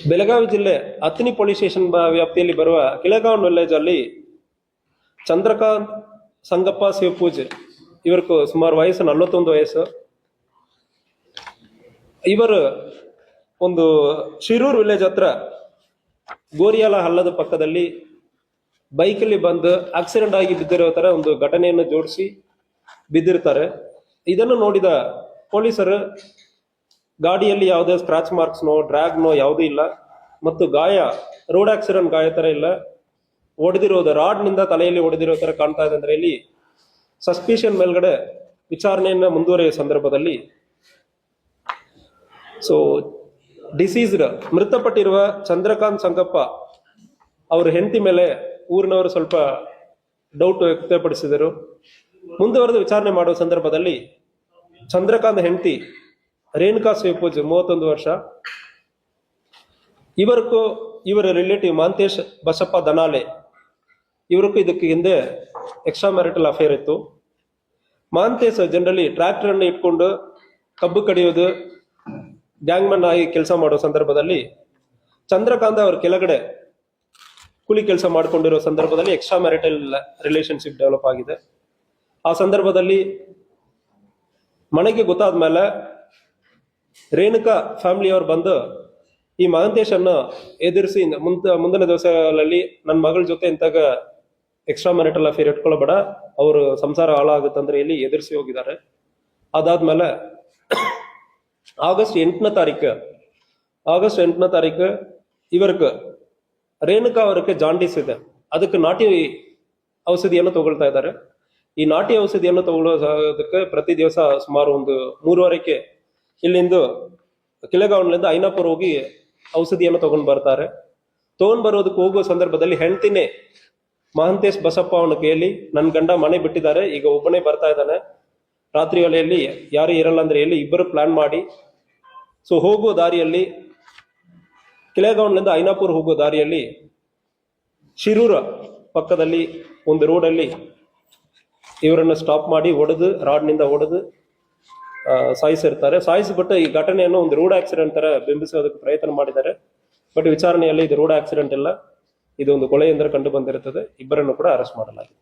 ಬೆಳಗಾವಿ ಜಿಲ್ಲೆ ಅತ್ನಿ police station ವ್ಯಾಪ್ತಿಯಲ್ಲಿ ಬರುವ ಕಿಳೆಗಾಂವ್ ವಿಲೇಜ್ ಅಲ್ಲಿ ಚಂದ್ರಕಾಂತ್ ಸಂಗಪ್ಪ ಶಿವಪೂಜೆ ಇವருக்கு ಸುಮಾರು ವಯಸ್ಸು 41 ವಯಸ್ಸು. ಇವರು ಒಂದು ಶಿರೂರ್ ವಿಲೇಜ್ ಹತ್ರ ಗೋರಿಯಾಲ ಹಳ್ಳದ ಪಕ್ಕದಲ್ಲಿ ಬೈಕಲ್ಲಿ ಬಂದು ಆಕ್ಸಿಡೆಂಟ್ ಆಗಿ ಬಿದ್ದಿರೋ ತರ ಒಂದು ಘಟನೆಯನ್ನು ಜೋಡಿಸಿ ಬಿದ್ದಿರ್ತಾರೆ. ಇದನ್ನು ನೋಡಿದ ಪೊಲೀಸರು ಗಾಡಿಯಲ್ಲಿ ಯಾವುದೇ ಸ್ಕ್ರಾಚ್ ಮಾರ್ಕ್ಸ್ನೋ ಡ್ರ್ಯಾಗ್ನೋ ಯಾವುದೂ ಇಲ್ಲ ಮತ್ತು ಗಾಯ ರೋಡ್ ಆಕ್ಸಿಡೆಂಟ್ ಗಾಯ ತರ ಇಲ್ಲ, ಹೊಡೆದಿರೋದು ರಾಡ್ನಿಂದ ತಲೆಯಲ್ಲಿ ಹೊಡೆದಿರೋ ತರ ಕಾಣ್ತಾ ಇದೆ. ಅಂದ್ರೆ ಇಲ್ಲಿ ಸಸ್ಪಿಷನ್ ಮೇಲ್ಗಡೆ ವಿಚಾರಣೆಯನ್ನ ಮುಂದುವರಿಯುವ ಸಂದರ್ಭದಲ್ಲಿ ಡಿಸೀಸ್ಡ್ ಮೃತಪಟ್ಟಿರುವ ಚಂದ್ರಕಾಂತ್ ಸಂಗಪ್ಪ ಅವ್ರ ಹೆಂಡತಿ ಮೇಲೆ ಊರಿನವರು ಸ್ವಲ್ಪ ಡೌಟ್ ವ್ಯಕ್ತಪಡಿಸಿದರು. ಮುಂದುವರೆದು ವಿಚಾರಣೆ ಮಾಡುವ ಸಂದರ್ಭದಲ್ಲಿ ಚಂದ್ರಕಾಂತ್ ಹೆಂಡತಿ ರೇಣುಕಾ ಶಿವಪೂಜ್ 31 ವರ್ಷ, ಇವರ ರಿಲೇಟಿವ್ ಮಾಂತೇಶ್ ಬಸಪ್ಪ ದನಾಲೆ, ಇವರಿಗೂ ಇದಕ್ಕೆ ಹಿಂದೆ ಎಕ್ಸ್ಟ್ರಾ ಮ್ಯಾರಿಟಲ್ ಅಫೇರ್ ಇತ್ತು. ಮಾಂತೇಶ್ ಜನರಲಿ ಟ್ರ್ಯಾಕ್ಟರ್ ಅನ್ನು ಇಟ್ಕೊಂಡು ಕಬ್ಬು ಕಡಿಯೋದು, ಗ್ಯಾಂಗ್ಮನ್ ಆಗಿ ಕೆಲಸ ಮಾಡೋ ಸಂದರ್ಭದಲ್ಲಿ ಚಂದ್ರಕಾಂತ್ ಅವ್ರ ಕೆಳಗಡೆ ಕೂಲಿ ಕೆಲಸ ಮಾಡಿಕೊಂಡಿರೋ ಸಂದರ್ಭದಲ್ಲಿ ಎಕ್ಸ್ಟ್ರಾ ಮ್ಯಾರಿಟಲ್ ರಿಲೇಶನ್ಶಿಪ್ ಡೆವಲಪ್ ಆಗಿದೆ. ಆ ಸಂದರ್ಭದಲ್ಲಿ ಮನೆಗೆ ಗೊತ್ತಾದ ಮೇಲೆ ರೇಣುಕಾ ಫ್ಯಾಮಿಲಿಯವರು ಬಂದು ಈ ಮಹಂತೇಶ್ ಅನ್ನು ಎದುರಿಸಿ ಮುಂದಿನ ದಿವಸಗಳಲ್ಲಿ ನನ್ನ ಮಗಳ ಜೊತೆ ಇಂತಾಗ ಎಕ್ಸ್ಟ್ರಾ ಮ್ಯಾರಿಟಲ್ ಅಫೇರ್ ಇಟ್ಕೊಳ್ಬೇಡ, ಅವರು ಸಂಸಾರ ಹಾಳಾಗುತ್ತಂದ್ರೆ ಇಲ್ಲಿ ಎದುರಿಸಿ ಹೋಗಿದ್ದಾರೆ. ಅದಾದ್ಮೇಲೆ ಆಗಸ್ಟ್ 8ನೇ ತಾರೀಕು ಇವർക്ക് ರೇಣುಕಾ ಅವರಿಗೆ ಜಾಂಡೀಸ್ ಇದೆ, ಅದಕ್ಕೆ ನಾಟಿ ಔಷಧಿಯನ್ನು ತಗೊಳ್ತಾ ಇದ್ದಾರೆ. ಈ ನಾಟಿ ಔಷಧಿಯನ್ನು ತಗೊಳ್ಳೋದಕ್ಕೆ ಪ್ರತಿ ದಿವಸ ಸುಮಾರು ಒಂದು 3:30ಕ್ಕೆ ಇಲ್ಲಿಂದ ಕಿಳೆಗಾಂವ್ನಿಂದ ಐನಾಪುರ ಹೋಗಿ ಔಷಧಿಯನ್ನು ತಗೊಂಡ್ ಬರ್ತಾರೆ. ತಗೊಂಡ್ ಬರೋದಕ್ಕೆ ಹೋಗುವ ಸಂದರ್ಭದಲ್ಲಿ ಹೆಂಡ್ತಿನೇ ಮಹಂತೇಶ್ ಬಸಪ್ಪ ಅವನ ಕೇಳಿ ನನ್ನ ಗಂಡ ಮನೆ ಬಿಟ್ಟಿದ್ದಾರೆ, ಈಗ ಒಬ್ಬನೇ ಬರ್ತಾ ಇದ್ದಾನೆ, ರಾತ್ರಿ ವೇಳೆಯಲ್ಲಿ ಯಾರು ಇರಲ್ಲ ಅಂದ್ರೆ ಹೇಳಿ ಇಬ್ಬರು ಪ್ಲಾನ್ ಮಾಡಿ ಹೋಗುವ ದಾರಿಯಲ್ಲಿ ಕಿಳೆಗಾಂವ್ನಿಂದ ಐನಾಪುರ ಹೋಗುವ ದಾರಿಯಲ್ಲಿ ಶಿರೂರ ಪಕ್ಕದಲ್ಲಿ ಒಂದು ರೋಡಲ್ಲಿ ಇವರನ್ನು ಸ್ಟಾಪ್ ಮಾಡಿ ರಾಡ್ನಿಂದ ಹೊಡೆದು ಸಾಯಿಸಿರ್ತಾರೆ. ಸಾಯಿಸಿಬಿಟ್ಟು ಈ ಘಟನೆಯನ್ನು ಒಂದು ರೋಡ್ ಆಕ್ಸಿಡೆಂಟ್ ತರ ಬಿಂಬಿಸೋದಕ್ಕೆ ಪ್ರಯತ್ನ ಮಾಡಿದ್ದಾರೆ. ಬಟ್ ವಿಚಾರಣೆಯಲ್ಲಿ ಇದು ರೋಡ್ ಆಕ್ಸಿಡೆಂಟ್ ಇಲ್ಲ, ಇದು ಒಂದು ಕೊಲೆ ಎಂದರೆ ಕಂಡು ಬಂದಿರುತ್ತದೆ. ಇಬ್ಬರನ್ನು ಕೂಡ ಅರೆಸ್ಟ್ ಮಾಡಲಾಗಿದೆ.